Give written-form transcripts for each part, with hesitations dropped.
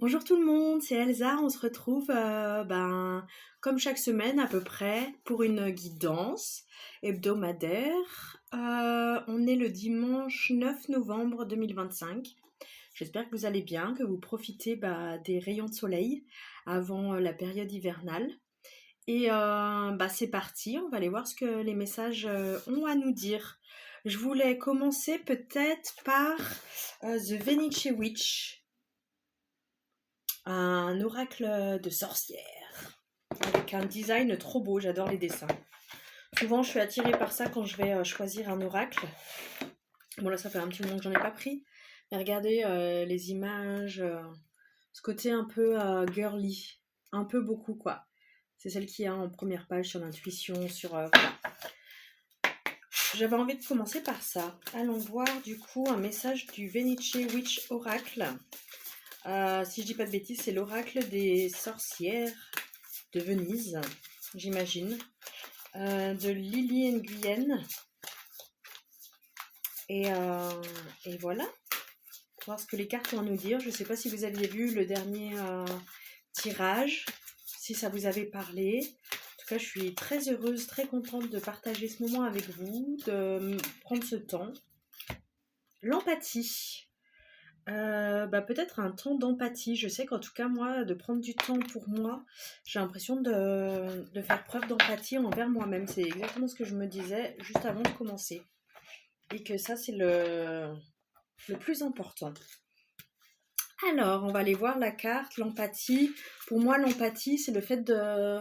Bonjour tout le monde, c'est Elsa. On se retrouve comme chaque semaine à peu près pour une guidance hebdomadaire. On est le dimanche 9 novembre 2025. J'espère que vous allez bien, que vous profitez des rayons de soleil avant la période hivernale. Et c'est parti, on va aller voir ce que les messages ont à nous dire. Je voulais commencer peut-être par The Venice Witch, un oracle de sorcière avec un design trop beau. J'adore les dessins. Souvent, je suis attirée par ça quand je vais choisir un oracle. Bon, là, ça fait un petit moment que j'en ai pas pris. Mais regardez les images, ce côté un peu girly, un peu beaucoup, quoi. C'est celle qui est en première page sur l'intuition, sur... voilà. J'avais envie de commencer par ça. Allons voir, du coup, un message du Venice Witch Oracle. Si je dis pas de bêtises, c'est l'oracle des sorcières de Venise, j'imagine, de Lily Nguyen. Et voilà, voir ce que les cartes ont à nous dire. Je ne sais pas si vous aviez vu le dernier tirage, si ça vous avait parlé. En tout cas, je suis très heureuse, très contente de partager ce moment avec vous, de prendre ce temps. L'empathie. Peut-être un temps d'empathie. Je sais qu'en tout cas, moi, de prendre du temps pour moi, j'ai l'impression de faire preuve d'empathie envers moi-même. C'est exactement ce que je me disais juste avant de commencer. Et que ça, c'est le plus important. Alors, on va aller voir la carte, l'empathie. Pour moi, l'empathie, c'est le fait de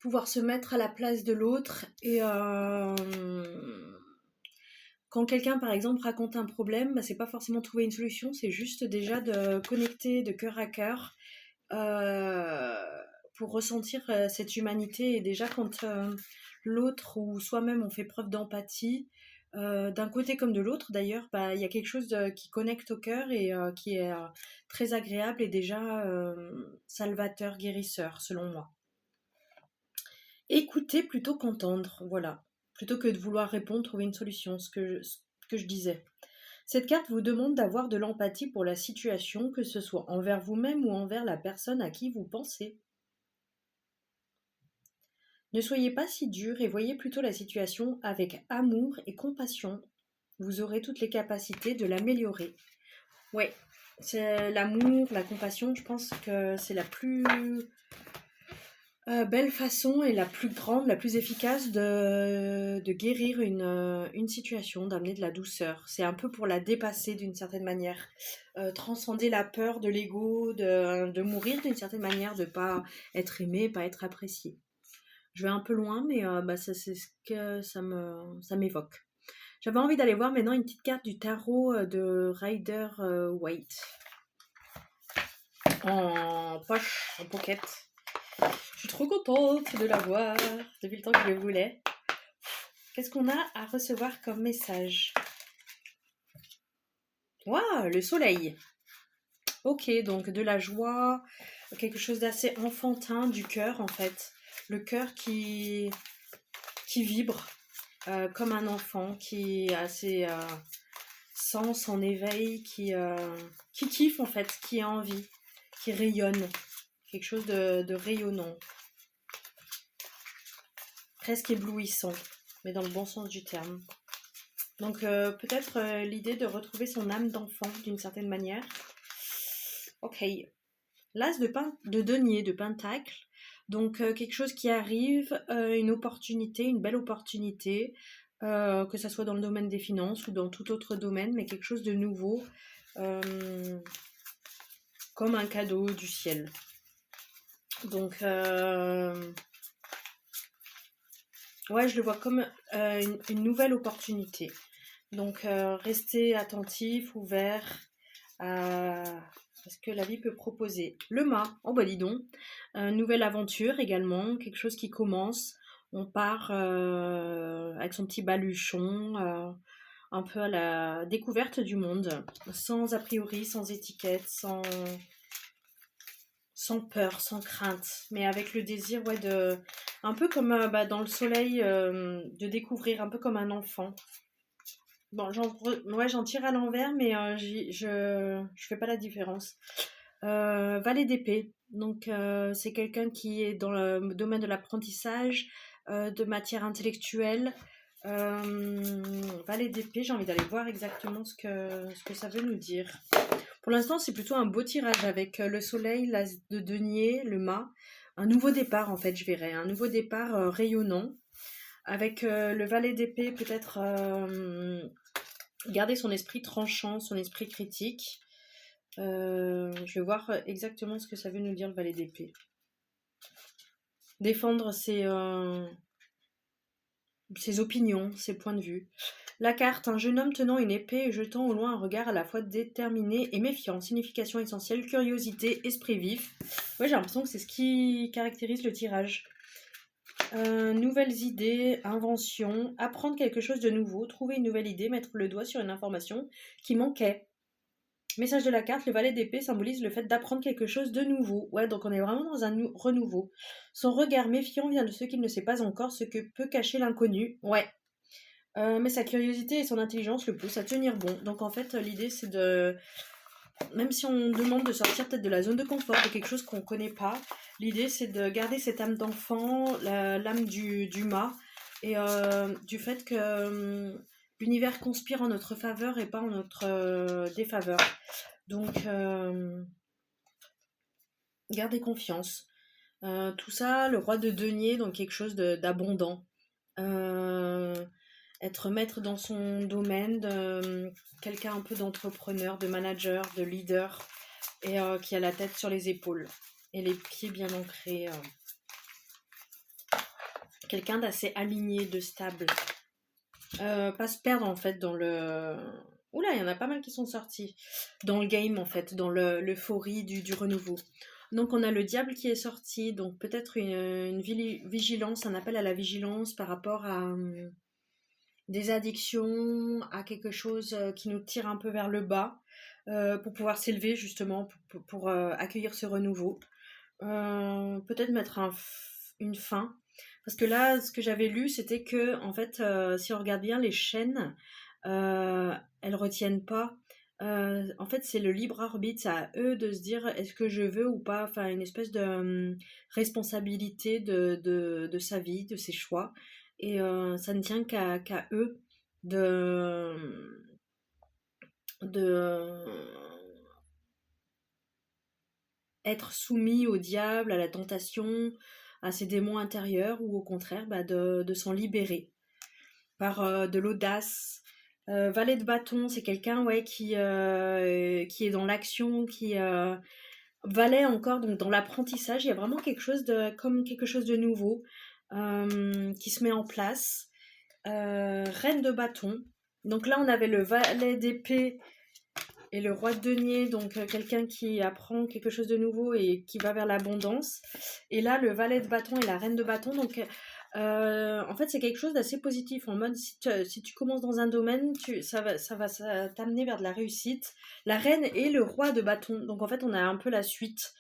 pouvoir se mettre à la place de l'autre et quand quelqu'un, par exemple, raconte un problème, c'est pas forcément trouver une solution, c'est juste déjà de connecter de cœur à cœur euh, pour ressentir cette humanité. Et déjà, quand l'autre ou soi-même on fait preuve d'empathie, d'un côté comme de l'autre d'ailleurs, il y a quelque chose qui connecte au cœur et qui est très agréable et déjà salvateur, guérisseur, selon moi. Écouter plutôt qu'entendre, voilà. Plutôt que de vouloir répondre, trouver une solution, ce que je disais. Cette carte vous demande d'avoir de l'empathie pour la situation, que ce soit envers vous-même ou envers la personne à qui vous pensez. Ne soyez pas si dur et voyez plutôt la situation avec amour et compassion. Vous aurez toutes les capacités de l'améliorer. Ouais, c'est l'amour, la compassion, je pense que c'est la plus belle façon et la plus grande, la plus efficace de guérir une situation, d'amener de la douceur. C'est un peu pour la dépasser d'une certaine manière. Transcender la peur de l'ego, de mourir d'une certaine manière, de pas être aimé, pas être apprécié. Je vais un peu loin, mais c'est ce que ça m'évoque. J'avais envie d'aller voir maintenant une petite carte du tarot de Rider Waite. En poche, en pocket. Je suis trop contente de l'avoir depuis le temps que je le voulais. Qu'est-ce qu'on a à recevoir comme message? Waouh, le soleil. Ok, donc de la joie, quelque chose d'assez enfantin du cœur en fait. Le cœur qui vibre comme un enfant, qui a ses sens en éveil, qui kiffe en fait, qui a envie, qui rayonne. Quelque chose de rayonnant. Presque éblouissant, mais dans le bon sens du terme. Donc peut-être l'idée de retrouver son âme d'enfant d'une certaine manière. Ok. L'as de denier, de pentacle. Donc quelque chose qui arrive, une opportunité, une belle opportunité, que ça soit dans le domaine des finances ou dans tout autre domaine, mais quelque chose de nouveau, comme un cadeau du ciel. Donc ouais, je le vois comme une nouvelle opportunité. Donc restez attentif, ouvert à ce que la vie peut proposer. Le mât, oh bah dis donc, nouvelle aventure également, quelque chose qui commence. On part avec son petit baluchon, un peu à la découverte du monde, sans a priori, sans étiquette, sans peur, sans crainte, mais avec le désir un peu comme dans le soleil, de découvrir, un peu comme un enfant. Bon, ouais, j'en tire à l'envers, mais je fais pas la différence. Valet d'épée. Donc, c'est quelqu'un qui est dans le domaine de l'apprentissage, de matière intellectuelle. Valet d'épée, j'ai envie d'aller voir exactement ce que ça veut nous dire. Pour l'instant, c'est plutôt un beau tirage avec le soleil, l'as de denier, le mât. Un nouveau départ, en fait, je verrais. Un nouveau départ rayonnant. Avec le valet d'épée, peut-être garder son esprit tranchant, son esprit critique. Je vais voir exactement ce que ça veut nous dire le valet d'épée. Défendre ses opinions, ses points de vue. La carte, un jeune homme tenant une épée et jetant au loin un regard à la fois déterminé et méfiant. Signification essentielle, curiosité, esprit vif. Ouais, j'ai l'impression que c'est ce qui caractérise le tirage. Nouvelles idées, inventions, apprendre quelque chose de nouveau, trouver une nouvelle idée, mettre le doigt sur une information qui manquait. Message de la carte, le valet d'épée symbolise le fait d'apprendre quelque chose de nouveau. Ouais, donc on est vraiment dans un renouveau. Son regard méfiant vient de ce qu'il ne sait pas encore, ce que peut cacher l'inconnu. Ouais. Mais sa curiosité et son intelligence le poussent à tenir bon. Donc en fait, l'idée c'est de... Même si on demande de sortir peut-être de la zone de confort, de quelque chose qu'on ne connaît pas, l'idée c'est de garder cette âme d'enfant, l'âme du mât, et du fait que l'univers conspire en notre faveur et pas en notre défaveur. Donc, gardez confiance. Tout ça, le roi de denier, donc quelque chose d'abondant. Être maître dans son domaine, quelqu'un un peu d'entrepreneur, de manager, de leader, et qui a la tête sur les épaules et les pieds bien ancrés. Quelqu'un d'assez aligné, de stable. Pas se perdre en fait dans le... Oula, il y en a pas mal qui sont sortis. Dans le game en fait, dans l'euphorie du renouveau. Donc on a le diable qui est sorti, donc peut-être une vigilance, un appel à la vigilance par rapport à des addictions, à quelque chose qui nous tire un peu vers le bas, pour pouvoir s'élever justement, pour accueillir ce renouveau. Peut-être mettre une fin. Parce que là, ce que j'avais lu, c'était que, en fait, si on regarde bien les chaînes, elles retiennent pas. En fait, c'est le libre arbitre, c'est à eux de se dire est-ce que je veux ou pas, enfin, une espèce de responsabilité de sa vie, de ses choix. Et ça ne tient qu'à eux de, de être soumis au diable, à la tentation, à ses démons intérieurs, ou au contraire de s'en libérer par de l'audace. Valet de bâton, c'est quelqu'un ouais, qui est dans l'action, qui valet encore donc dans l'apprentissage. Il y a vraiment comme quelque chose de nouveau qui se met en place. Reine de bâton. Donc là, on avait le valet d'épée et le roi de denier, donc quelqu'un qui apprend quelque chose de nouveau et qui va vers l'abondance. Et là, le valet de bâton et la reine de bâton. Donc, en fait, c'est quelque chose d'assez positif. En mode, si tu commences dans un domaine, ça va t'amener vers de la réussite. La reine et le roi de bâton. Donc, en fait, on a un peu la suite.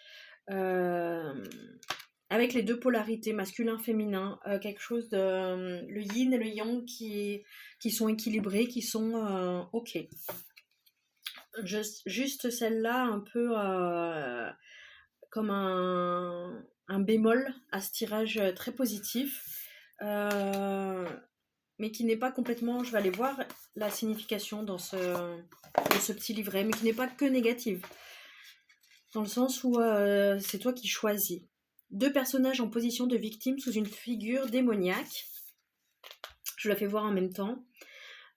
Avec les deux polarités, masculin-féminin. Quelque chose de... le yin et le yang qui sont équilibrés, qui sont OK. Juste celle-là, un peu comme un bémol à ce tirage très positif, mais qui n'est pas complètement, je vais aller voir la signification dans ce petit livret, mais qui n'est pas que négative, dans le sens où c'est toi qui choisis. Deux personnages en position de victime sous une figure démoniaque. Je la fais voir en même temps.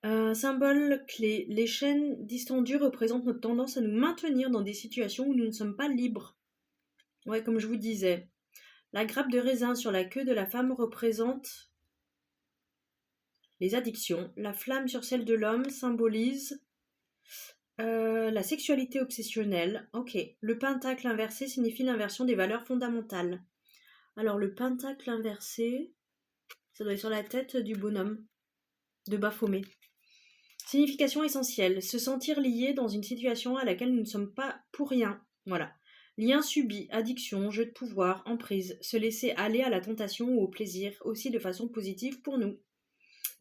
Symbole clé. Les chaînes distendues représentent notre tendance à nous maintenir dans des situations où nous ne sommes pas libres. Ouais, comme je vous disais. La grappe de raisin sur la queue de la femme représente les addictions. La flamme sur celle de l'homme symbolise la sexualité obsessionnelle. Ok. Le pentacle inversé signifie l'inversion des valeurs fondamentales. Alors, le pentacle inversé, ça doit être sur la tête du bonhomme de Baphomet. Signification essentielle, se sentir lié dans une situation à laquelle nous ne sommes pas pour rien. Voilà. Lien subi, addiction, jeu de pouvoir, emprise, se laisser aller à la tentation ou au plaisir, aussi de façon positive pour nous.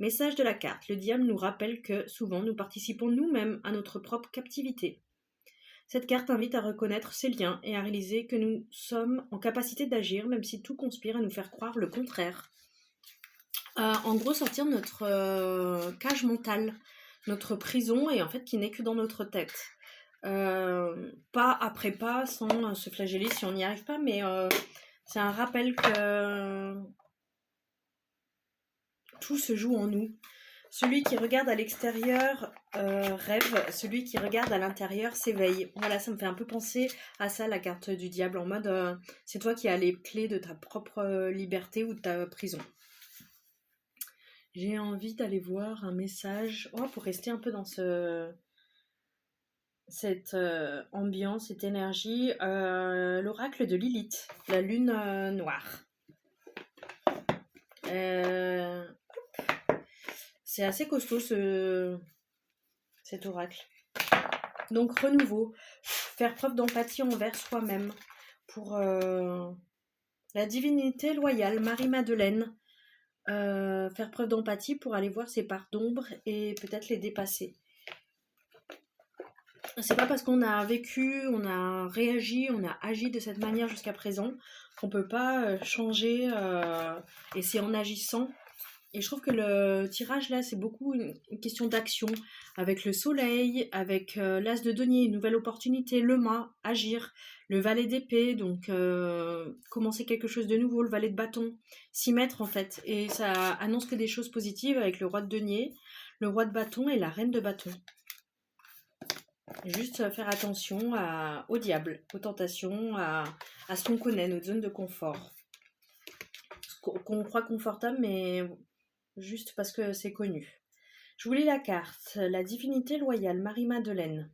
Message de la carte. Le diable nous rappelle que souvent nous participons nous-mêmes à notre propre captivité. Cette carte invite à reconnaître ces liens et à réaliser que nous sommes en capacité d'agir même si tout conspire à nous faire croire le contraire. En gros, sortir de notre cage mentale, notre prison, et en fait qui n'est que dans notre tête. Pas après pas, sans se flageller si on n'y arrive pas, mais c'est un rappel que tout se joue en nous. Celui qui regarde à l'extérieur rêve, celui qui regarde à l'intérieur s'éveille. Voilà, ça me fait un peu penser à ça, la carte du diable, en mode c'est toi qui as les clés de ta propre liberté ou de ta prison. J'ai envie d'aller voir un message pour rester un peu dans cette ambiance, cette énergie. L'oracle de Lilith, la lune noire. C'est assez costaud cet oracle. Donc renouveau, faire preuve d'empathie envers soi-même. Pour la divinité loyale, Marie-Madeleine, faire preuve d'empathie pour aller voir ses parts d'ombre et peut-être les dépasser. C'est pas parce qu'on a vécu, on a réagi, on a agi de cette manière jusqu'à présent qu'on peut pas changer, et c'est en agissant. Et je trouve que le tirage là, c'est beaucoup une question d'action, avec le soleil, avec l'as de denier, une nouvelle opportunité, le mât, agir, le valet d'épée, donc commencer quelque chose de nouveau, le valet de bâton, s'y mettre en fait. Et ça annonce que des choses positives avec le roi de denier, le roi de bâton et la reine de bâton. Juste faire attention au diable, aux tentations, à ce qu'on connaît, notre zone de confort. Qu'on croit confortable, mais juste parce que c'est connu. Je vous lis la carte. La divinité loyale, Marie-Madeleine.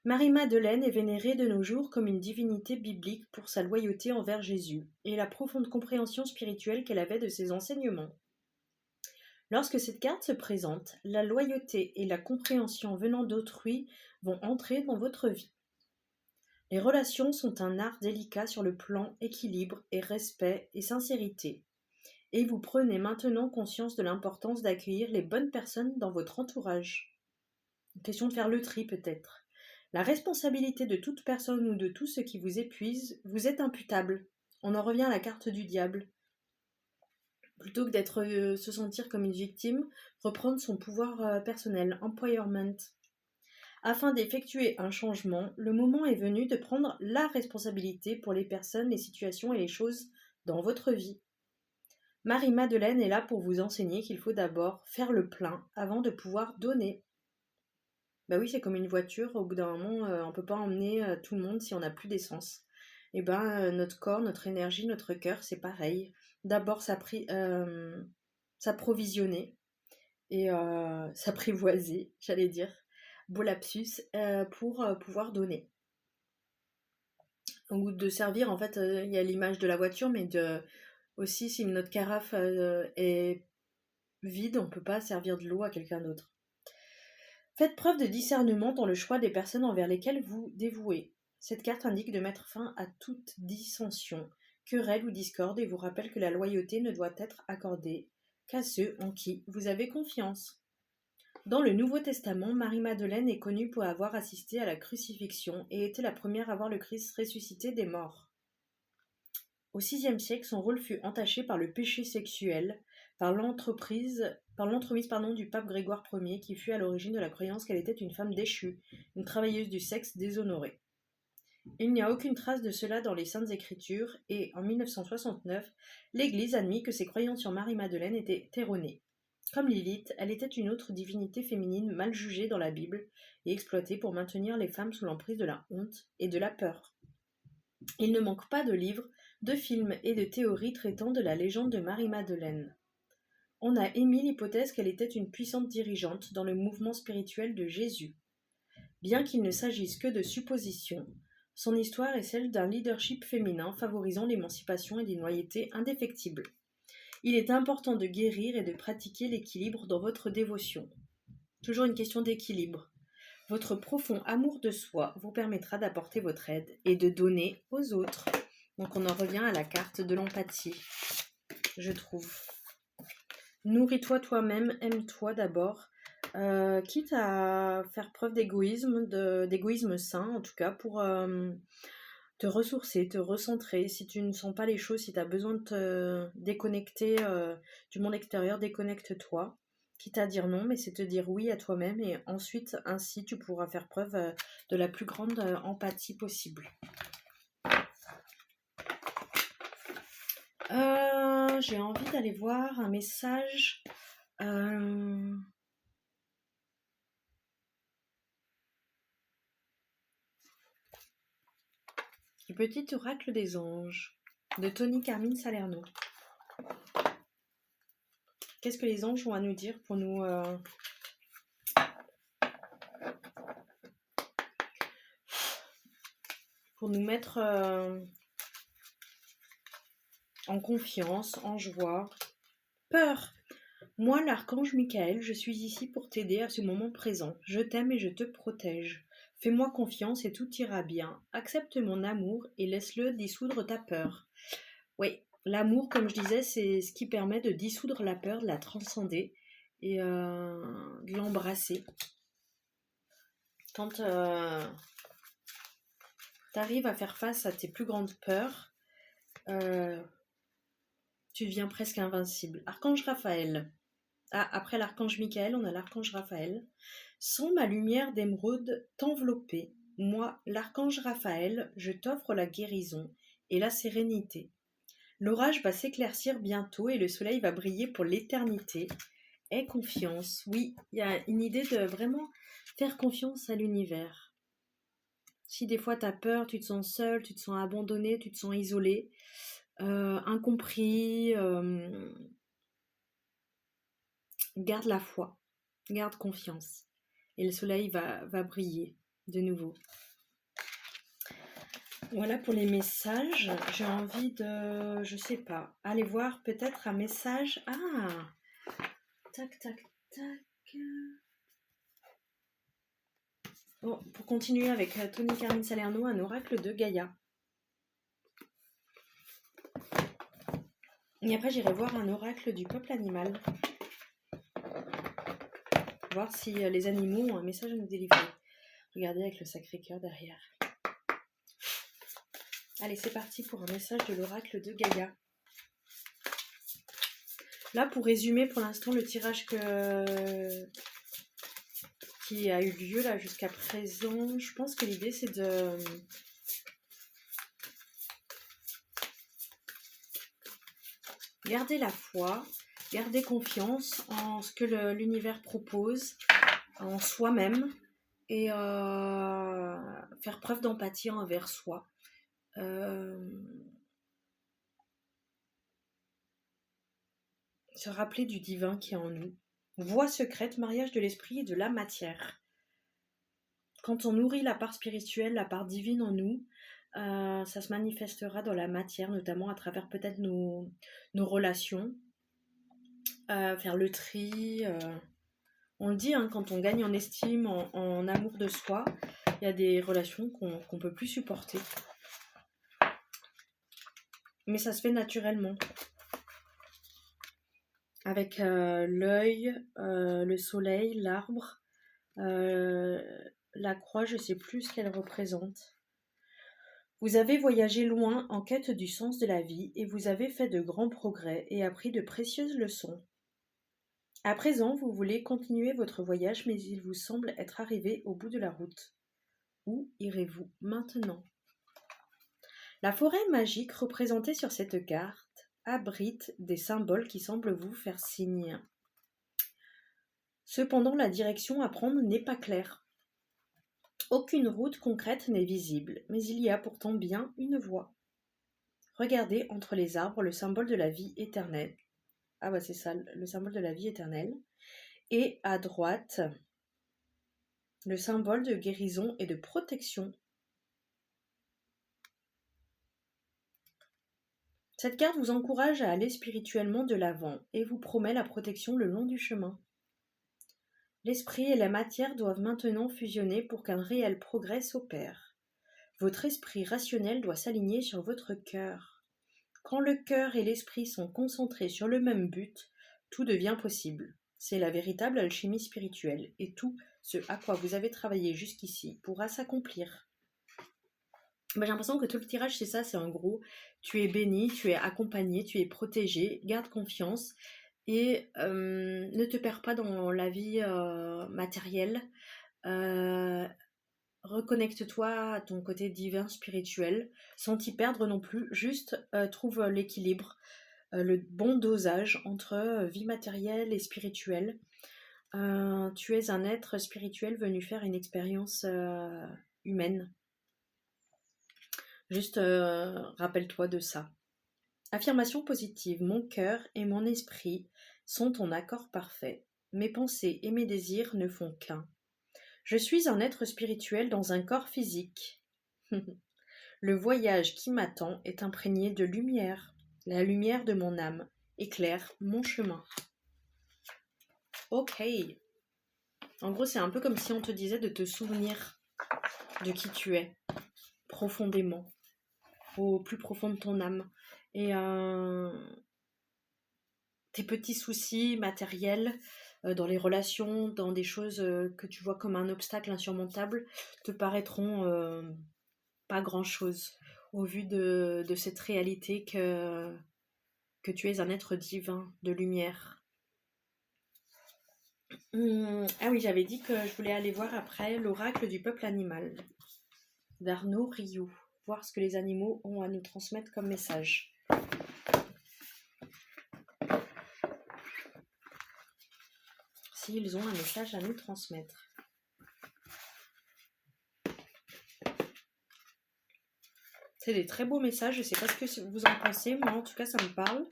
Marie-Madeleine est vénérée de nos jours comme une divinité biblique pour sa loyauté envers Jésus et la profonde compréhension spirituelle qu'elle avait de ses enseignements. Lorsque cette carte se présente, la loyauté et la compréhension venant d'autrui vont entrer dans votre vie. Les relations sont un art délicat sur le plan équilibre et respect et sincérité. Et vous prenez maintenant conscience de l'importance d'accueillir les bonnes personnes dans votre entourage. Une question de faire le tri peut-être. La responsabilité de toute personne ou de tout ce qui vous épuise vous est imputable. On en revient à la carte du diable. Plutôt que d'être se sentir comme une victime, reprendre son pouvoir personnel, empowerment. Afin d'effectuer un changement, le moment est venu de prendre la responsabilité pour les personnes, les situations et les choses dans votre vie. Marie-Madeleine est là pour vous enseigner qu'il faut d'abord faire le plein avant de pouvoir donner. Bah oui, c'est comme une voiture, au bout d'un moment, on ne peut pas emmener tout le monde si on n'a plus d'essence. Et notre corps, notre énergie, notre cœur, c'est pareil. D'abord s'approvisionner et s'apprivoiser, j'allais dire, beau lapsus, pour pouvoir donner. Au bout de servir, en fait, il y a l'image de la voiture, mais aussi si notre carafe est vide, on ne peut pas servir de l'eau à quelqu'un d'autre. Faites preuve de discernement dans le choix des personnes envers lesquelles vous dévouez. Cette carte indique de mettre fin à toute dissension, querelle ou discorde et vous rappelle que la loyauté ne doit être accordée qu'à ceux en qui vous avez confiance. Dans le Nouveau Testament, Marie-Madeleine est connue pour avoir assisté à la crucifixion et été la première à voir le Christ ressuscité des morts. Au VIe siècle, son rôle fut entaché par le péché sexuel, par l'entremise du pape Grégoire Ier, qui fut à l'origine de la croyance qu'elle était une femme déchue, une travailleuse du sexe déshonorée. Il n'y a aucune trace de cela dans les Saintes Écritures, et en 1969, l'Église admit que ses croyances sur Marie-Madeleine étaient erronées. Comme Lilith, elle était une autre divinité féminine mal jugée dans la Bible et exploitée pour maintenir les femmes sous l'emprise de la honte et de la peur. Il ne manque pas de livres, de films et de théories traitant de la légende de Marie-Madeleine. On a émis l'hypothèse qu'elle était une puissante dirigeante dans le mouvement spirituel de Jésus. Bien qu'il ne s'agisse que de suppositions, son histoire est celle d'un leadership féminin favorisant l'émancipation et des loyautés indéfectibles. Il est important de guérir et de pratiquer l'équilibre dans votre dévotion. Toujours une question d'équilibre. Votre profond amour de soi vous permettra d'apporter votre aide et de donner aux autres. Donc on en revient à la carte de l'empathie, je trouve. Nourris-toi toi-même, aime-toi d'abord. Quitte à faire preuve d'égoïsme sain, en tout cas, pour te ressourcer, te recentrer. Si tu ne sens pas les choses, si tu as besoin de te déconnecter du monde extérieur, déconnecte-toi. Quitte à dire non, mais c'est te dire oui à toi-même et ensuite, ainsi, tu pourras faire preuve de la plus grande empathie possible. J'ai envie d'aller voir un message. Le petit oracle des anges de Tony Carmine Salerno. Qu'est-ce que les anges ont à nous dire pour nous mettre en confiance, en joie, peur. Moi, l'archange Michael, je suis ici pour t'aider à ce moment présent. Je t'aime et je te protège. Fais-moi confiance et tout ira bien. Accepte mon amour et laisse-le dissoudre ta peur. Oui, l'amour, comme je disais, c'est ce qui permet de dissoudre la peur, de la transcender et de l'embrasser. Quand tu arrives à faire face à tes plus grandes peurs, tu deviens presque invincible. Archange Raphaël. Ah, après l'archange Michael, on a l'archange Raphaël. Sans ma lumière d'émeraude t'envelopper, moi, l'archange Raphaël, je t'offre la guérison et la sérénité. L'orage va s'éclaircir bientôt et le soleil va briller pour l'éternité. Aie confiance. Oui, il y a une idée de vraiment faire confiance à l'univers. Si des fois tu as peur, tu te sens seul, tu te sens abandonné, tu te sens isolé, incompris, garde la foi, garde confiance. Et le soleil va briller de nouveau. Voilà pour les messages. J'ai envie de, je sais pas, aller voir peut-être un message. Ah, tac, tac, tac. Bon, pour continuer avec Tony Carmine Salerno, un oracle de Gaïa. Et après, j'irai voir un oracle du peuple animal. Voir si les animaux ont un message à nous délivrer. Regardez avec le Sacré-Cœur derrière. Allez, c'est parti pour un message de l'oracle de Gaïa. Là, pour résumer pour l'instant le tirage qui a eu lieu là jusqu'à présent, je pense que l'idée c'est de garder la foi, garder confiance en ce que l'univers propose, en soi-même et faire preuve d'empathie envers soi. Se rappeler du divin qui est en nous. Voie secrète, mariage de l'esprit et de la matière. Quand on nourrit la part spirituelle, la part divine en nous, ça se manifestera dans la matière, notamment à travers peut-être nos relations, faire le tri. On le dit, hein, quand on gagne en estime, en amour de soi, il y a des relations qu'on ne peut plus supporter. Mais ça se fait naturellement. Avec l'œil, le soleil, l'arbre, la croix, je ne sais plus ce qu'elle représente. Vous avez voyagé loin en quête du sens de la vie et vous avez fait de grands progrès et appris de précieuses leçons. À présent, vous voulez continuer votre voyage, mais il vous semble être arrivé au bout de la route. Où irez-vous maintenant ? La forêt magique représentée sur cette carte abrite des symboles qui semblent vous faire signe. Cependant, la direction à prendre n'est pas claire. Aucune route concrète n'est visible, mais il y a pourtant bien une voie. Regardez entre les arbres le symbole de la vie éternelle. Ah bah c'est ça, le symbole de la vie éternelle. Et à droite, le symbole de guérison et de protection. Cette carte vous encourage à aller spirituellement de l'avant et vous promet la protection le long du chemin. L'esprit et la matière doivent maintenant fusionner pour qu'un réel progrès s'opère. Votre esprit rationnel doit s'aligner sur votre cœur. Quand le cœur et l'esprit sont concentrés sur le même but, tout devient possible. C'est la véritable alchimie spirituelle, et tout ce à quoi vous avez travaillé jusqu'ici pourra s'accomplir. J'ai l'impression que tout le tirage, c'est ça, c'est en gros, tu es béni, tu es accompagné, tu es protégé, garde confiance, et ne te perds pas dans la vie matérielle. Reconnecte-toi à ton côté divin, spirituel, sans t'y perdre non plus, juste trouve l'équilibre, le bon dosage entre vie matérielle et spirituelle. Tu es un être spirituel venu faire une expérience humaine. Juste rappelle-toi de ça. Affirmation positive. Mon cœur et mon esprit sont en accord parfait. Mes pensées et mes désirs ne font qu'un. Je suis un être spirituel dans un corps physique. Le voyage qui m'attend est imprégné de lumière. La lumière de mon âme éclaire mon chemin. Ok. En gros, c'est un peu comme si on te disait de te souvenir de qui tu es, profondément, au plus profond de ton âme. Et tes petits soucis matériels dans les relations, dans des choses que tu vois comme un obstacle insurmontable, te paraîtront pas grand-chose au vu de cette réalité que tu es un être divin, de lumière. Ah oui, j'avais dit que je voulais aller voir après l'oracle du peuple animal d'Arnaud Rioux, voir ce que les animaux ont à nous transmettre comme message. S'ils ont un message à nous transmettre. C'est des très beaux messages, je sais pas ce que vous en pensez, moi en tout cas ça me parle.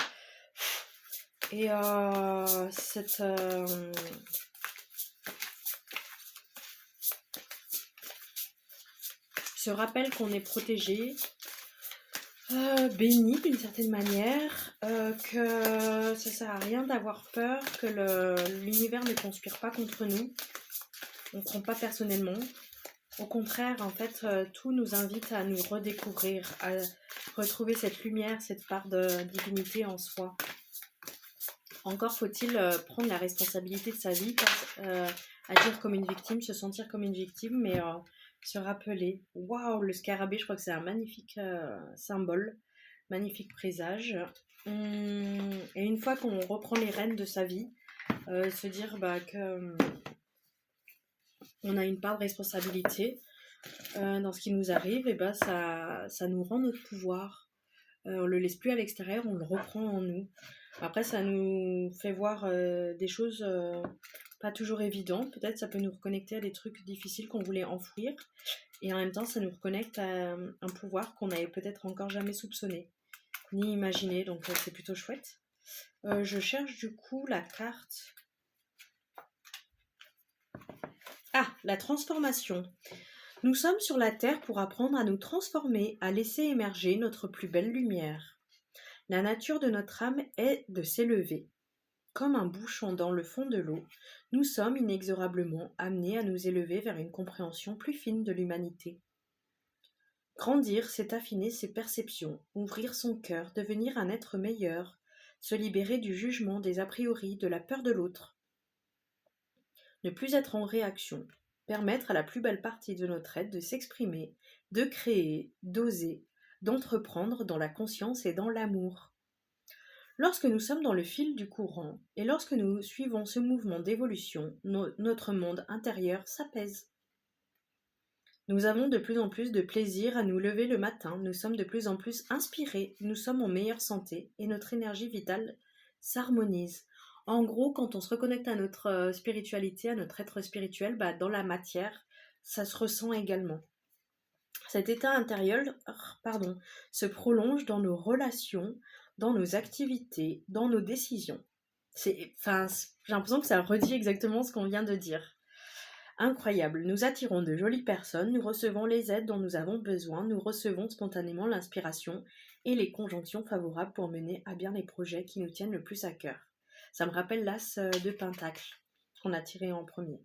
Et ce rappel qu'on est protégé, béni d'une certaine manière, que ça sert à rien d'avoir peur, que l'univers ne conspire pas contre nous, on ne prend pas personnellement. Au contraire, en fait, tout nous invite à nous redécouvrir, à retrouver cette lumière, cette part de divinité en soi. Encore faut-il prendre la responsabilité de sa vie, agir comme une victime, se sentir comme une victime, mais se rappeler. Waouh, le scarabée, je crois que c'est un magnifique symbole, magnifique présage. Et une fois qu'on reprend les rênes de sa vie, se dire que on a une part de responsabilité dans ce qui nous arrive, et ça nous rend notre pouvoir. On le laisse plus à l'extérieur, on le reprend en nous. Après, ça nous fait voir des choses pas toujours évidentes. Peut-être ça peut nous reconnecter à des trucs difficiles qu'on voulait enfouir. Et en même temps, ça nous reconnecte à un pouvoir qu'on n'avait peut-être encore jamais soupçonné, ni imaginé. Donc c'est plutôt chouette. Je cherche du coup la carte. Ah, la transformation. Nous sommes sur la Terre pour apprendre à nous transformer, à laisser émerger notre plus belle lumière. La nature de notre âme est de s'élever. Comme un bouchon dans le fond de l'eau, nous sommes inexorablement amenés à nous élever vers une compréhension plus fine de l'humanité. Grandir, c'est affiner ses perceptions, ouvrir son cœur, devenir un être meilleur, se libérer du jugement, des a priori, de la peur de l'autre. Ne plus être en réaction, permettre à la plus belle partie de notre être de s'exprimer, de créer, d'oser, d'entreprendre dans la conscience et dans l'amour. Lorsque nous sommes dans le fil du courant et lorsque nous suivons ce mouvement d'évolution, notre monde intérieur s'apaise. Nous avons de plus en plus de plaisir à nous lever le matin, nous sommes de plus en plus inspirés, nous sommes en meilleure santé et notre énergie vitale s'harmonise. En gros, quand on se reconnecte à notre spiritualité, à notre être spirituel, dans la matière, ça se ressent également. Cet état intérieur se prolonge dans nos relations, dans nos activités, dans nos décisions. J'ai l'impression que ça redit exactement ce qu'on vient de dire. Incroyable, nous attirons de jolies personnes, nous recevons les aides dont nous avons besoin, nous recevons spontanément l'inspiration et les conjonctions favorables pour mener à bien les projets qui nous tiennent le plus à cœur. Ça me rappelle l'as de Pentacle qu'on a tiré en premier.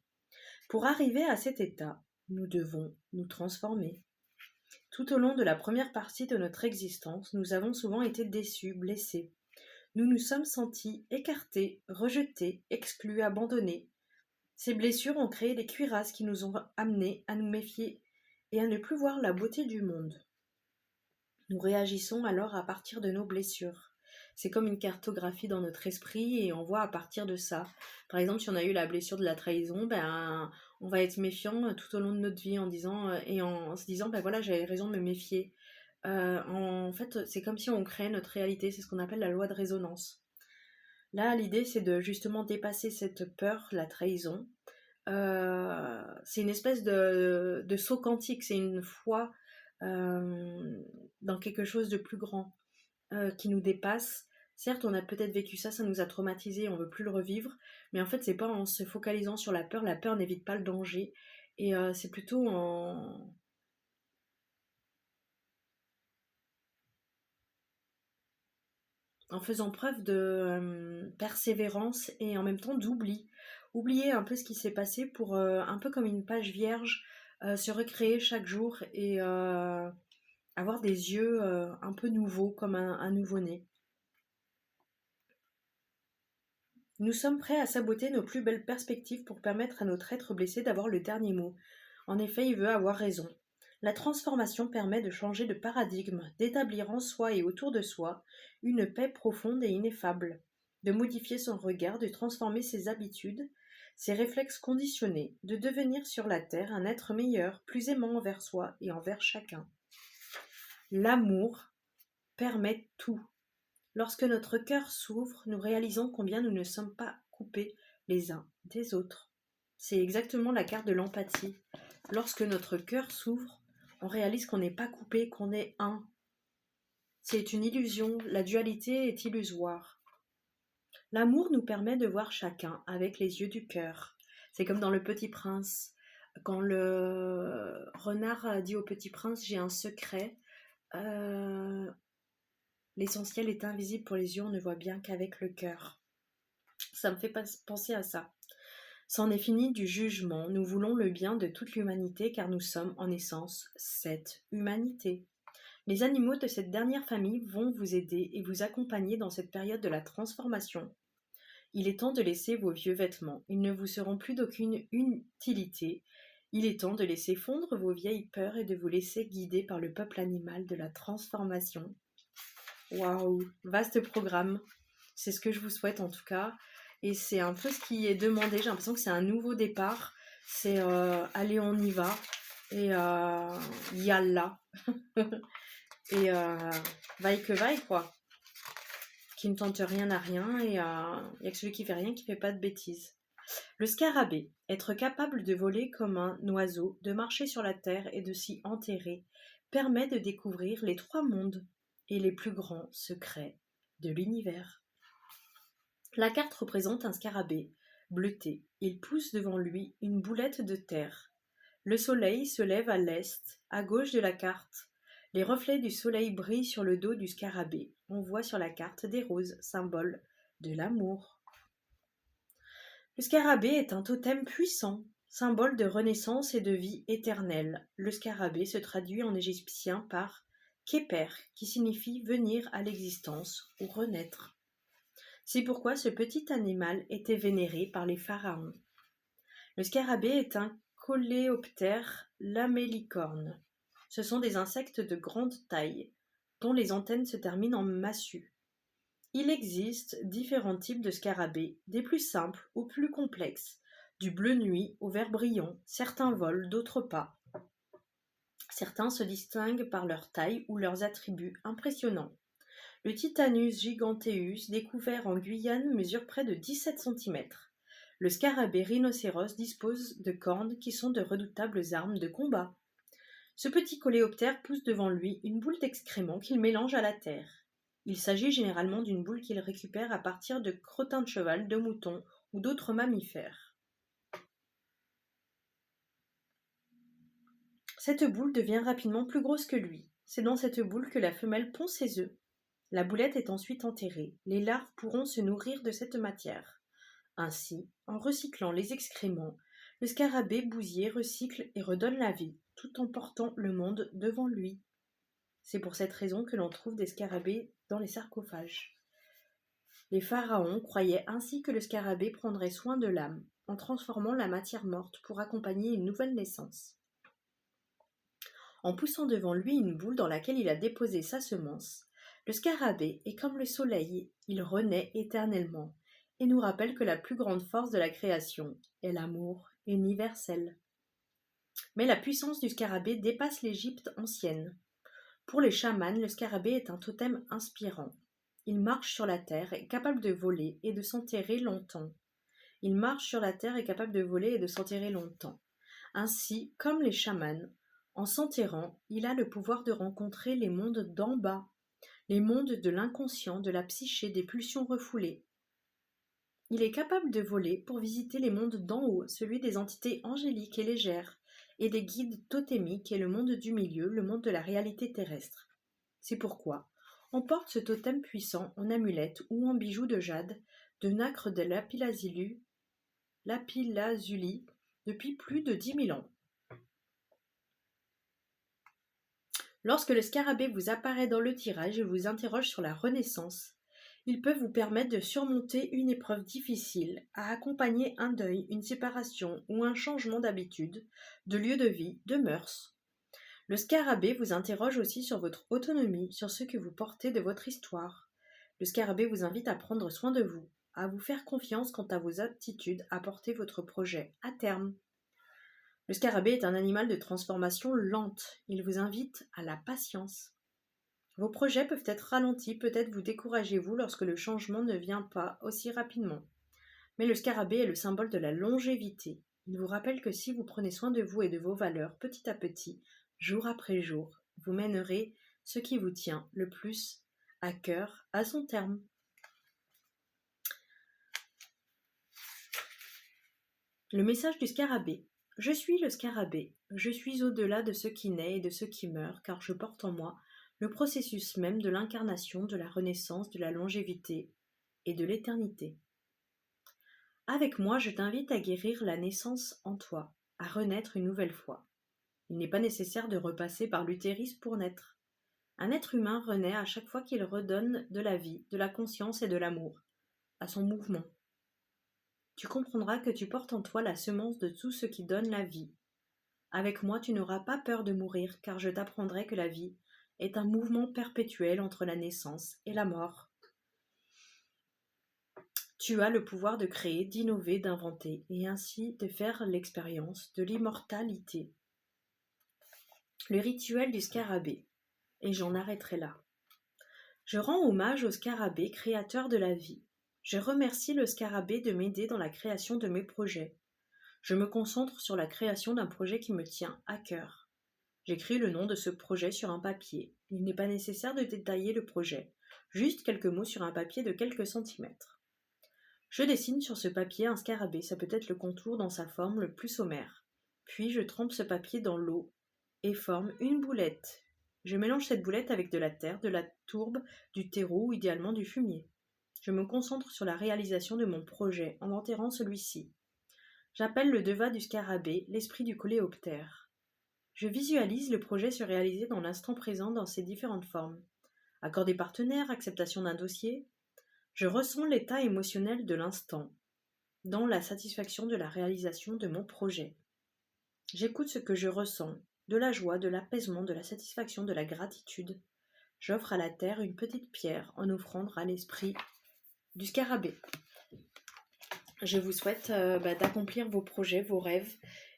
Pour arriver à cet état, nous devons nous transformer. Tout au long de la première partie de notre existence, nous avons souvent été déçus, blessés. nous nous sommes sentis écartés, rejetés, exclus, abandonnés. Ces blessures ont créé des cuirasses qui nous ont amenés à nous méfier et à ne plus voir la beauté du monde. Nous réagissons alors à partir de nos blessures. C'est comme une cartographie dans notre esprit et on voit à partir de ça. Par exemple, si on a eu la blessure de la trahison, on va être méfiant tout au long de notre vie en se disant, voilà, j'avais raison de me méfier. En fait, c'est comme si on créait notre réalité, c'est ce qu'on appelle la loi de résonance. Là, l'idée, c'est de justement dépasser cette peur, la trahison. C'est une espèce de saut quantique, c'est une foi dans quelque chose de plus grand qui nous dépasse. Certes, on a peut-être vécu ça, ça nous a traumatisé, on veut plus le revivre, mais en fait, c'est pas en se focalisant sur la peur n'évite pas le danger, et c'est plutôt en faisant preuve de persévérance et en même temps d'oubli. Oublier un peu ce qui s'est passé pour, un peu comme une page vierge, se recréer chaque jour et avoir des yeux un peu nouveaux, comme un nouveau-né. Nous sommes prêts à saboter nos plus belles perspectives pour permettre à notre être blessé d'avoir le dernier mot. En effet, il veut avoir raison. La transformation permet de changer de paradigme, d'établir en soi et autour de soi une paix profonde et ineffable, de modifier son regard, de transformer ses habitudes, ses réflexes conditionnés, de devenir sur la terre un être meilleur, plus aimant envers soi et envers chacun. L'amour permet tout. Lorsque notre cœur s'ouvre, nous réalisons combien nous ne sommes pas coupés les uns des autres. C'est exactement la carte de l'empathie. Lorsque notre cœur s'ouvre, on réalise qu'on n'est pas coupé, qu'on est un. C'est une illusion, la dualité est illusoire. L'amour nous permet de voir chacun avec les yeux du cœur. C'est comme dans Le Petit Prince. Quand le renard dit au Petit Prince « j'ai un secret », l'essentiel est invisible pour les yeux, on ne voit bien qu'avec le cœur. Ça me fait penser à ça. C'en est fini du jugement, nous voulons le bien de toute l'humanité car nous sommes en essence cette humanité. Les animaux de cette dernière famille vont vous aider et vous accompagner dans cette période de la transformation. Il est temps de laisser vos vieux vêtements, ils ne vous seront plus d'aucune utilité. Il est temps de laisser fondre vos vieilles peurs et de vous laisser guider par le peuple animal de la transformation. Waouh, vaste programme. C'est ce que je vous souhaite en tout cas. Et c'est un peu ce qui est demandé. J'ai l'impression que c'est un nouveau départ. C'est allez, on y va. Et yalla. Et vaille que vaille, quoi. Qui ne tente rien à rien. Et il n'y a que celui qui fait rien qui fait pas de bêtises. Le scarabée. Être capable de voler comme un oiseau, de marcher sur la terre et de s'y enterrer, permet de découvrir les 3 mondes et les plus grands secrets de l'univers. La carte représente un scarabée, bleuté. Il pousse devant lui une boulette de terre. Le soleil se lève à l'est, à gauche de la carte. Les reflets du soleil brillent sur le dos du scarabée. On voit sur la carte des roses, symbole de l'amour. Le scarabée est un totem puissant, symbole de renaissance et de vie éternelle. Le scarabée se traduit en égyptien par Képer, qui signifie venir à l'existence ou renaître. C'est pourquoi ce petit animal était vénéré par les pharaons. Le scarabée est un coléoptère lamellicorne. Ce sont des insectes de grande taille, dont les antennes se terminent en massue. Il existe différents types de scarabées, des plus simples aux plus complexes, du bleu nuit au vert brillant. Certains volent, d'autres pas. Certains se distinguent par leur taille ou leurs attributs impressionnants. Le Titanus giganteus, découvert en Guyane, mesure près de 17 cm. Le scarabée rhinocéros dispose de cornes qui sont de redoutables armes de combat. Ce petit coléoptère pousse devant lui une boule d'excréments qu'il mélange à la terre. Il s'agit généralement d'une boule qu'il récupère à partir de crottins de cheval, de mouton ou d'autres mammifères. Cette boule devient rapidement plus grosse que lui. C'est dans cette boule que la femelle pond ses œufs. La boulette est ensuite enterrée. Les larves pourront se nourrir de cette matière. Ainsi, en recyclant les excréments, le scarabée bousier recycle et redonne la vie, tout en portant le monde devant lui. C'est pour cette raison que l'on trouve des scarabées dans les sarcophages. Les pharaons croyaient ainsi que le scarabée prendrait soin de l'âme, en transformant la matière morte pour accompagner une nouvelle naissance. En poussant devant lui une boule dans laquelle il a déposé sa semence, le scarabée est comme le soleil, il renaît éternellement, et nous rappelle que la plus grande force de la création est l'amour universel. Mais la puissance du scarabée dépasse l'Égypte ancienne. Pour les chamans, le scarabée est un totem inspirant. Il marche sur la terre, est capable de voler et de s'enterrer longtemps. Il marche sur la terre, est capable de voler et de s'enterrer longtemps. Ainsi, comme les chamans, en s'enterrant, il a le pouvoir de rencontrer les mondes d'en bas, les mondes de l'inconscient, de la psyché, des pulsions refoulées. Il est capable de voler pour visiter les mondes d'en haut, celui des entités angéliques et légères, et des guides totémiques et le monde du milieu, le monde de la réalité terrestre. C'est pourquoi on porte ce totem puissant en amulette ou en bijou de jade, de nacre de lapis-lazuli depuis plus de 10 000 ans. Lorsque le scarabée vous apparaît dans le tirage et vous interroge sur la renaissance, il peut vous permettre de surmonter une épreuve difficile, à accompagner un deuil, une séparation ou un changement d'habitude, de lieu de vie, de mœurs. Le scarabée vous interroge aussi sur votre autonomie, sur ce que vous portez de votre histoire. Le scarabée vous invite à prendre soin de vous, à vous faire confiance quant à vos aptitudes à porter votre projet à terme. Le scarabée est un animal de transformation lente. Il vous invite à la patience. Vos projets peuvent être ralentis, peut-être vous découragez-vous lorsque le changement ne vient pas aussi rapidement. Mais le scarabée est le symbole de la longévité. Il vous rappelle que si vous prenez soin de vous et de vos valeurs petit à petit, jour après jour, vous mènerez ce qui vous tient le plus à cœur à son terme. Le message du scarabée. Je suis le scarabée, je suis au-delà de ce qui naît et de ce qui meurt, car je porte en moi le processus même de l'incarnation, de la renaissance, de la longévité et de l'éternité. Avec moi, je t'invite à guérir la naissance en toi, à renaître une nouvelle fois. Il n'est pas nécessaire de repasser par l'utérus pour naître. Un être humain renaît à chaque fois qu'il redonne de la vie, de la conscience et de l'amour à son mouvement. Tu comprendras que tu portes en toi la semence de tout ce qui donne la vie. Avec moi, tu n'auras pas peur de mourir, car je t'apprendrai que la vie est un mouvement perpétuel entre la naissance et la mort. Tu as le pouvoir de créer, d'innover, d'inventer, et ainsi de faire l'expérience de l'immortalité. Le rituel du scarabée, et j'en arrêterai là. Je rends hommage au scarabée, créateur de la vie. Je remercie le scarabée de m'aider dans la création de mes projets. Je me concentre sur la création d'un projet qui me tient à cœur. J'écris le nom de ce projet sur un papier. Il n'est pas nécessaire de détailler le projet, juste quelques mots sur un papier de quelques centimètres. Je dessine sur ce papier un scarabée, ça peut être le contour dans sa forme le plus sommaire. Puis je trempe ce papier dans l'eau et forme une boulette. Je mélange cette boulette avec de la terre, de la tourbe, du terreau ou idéalement du fumier. Je me concentre sur la réalisation de mon projet en enterrant celui-ci. J'appelle le devin du scarabée l'esprit du coléoptère. Je visualise le projet se réaliser dans l'instant présent dans ses différentes formes. Accord des partenaires, acceptation d'un dossier. Je ressens l'état émotionnel de l'instant, dans la satisfaction de la réalisation de mon projet. J'écoute ce que je ressens, de la joie, de l'apaisement, de la satisfaction, de la gratitude. J'offre à la terre une petite pierre en offrande à l'esprit du scarabée. Je vous souhaite d'accomplir vos projets, vos rêves,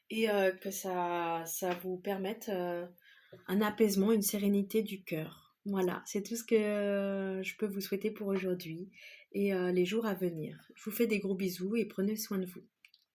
et que ça vous permette un apaisement, une sérénité du cœur. Voilà, c'est tout ce que je peux vous souhaiter pour aujourd'hui et les jours à venir. Je vous fais des gros bisous et prenez soin de vous.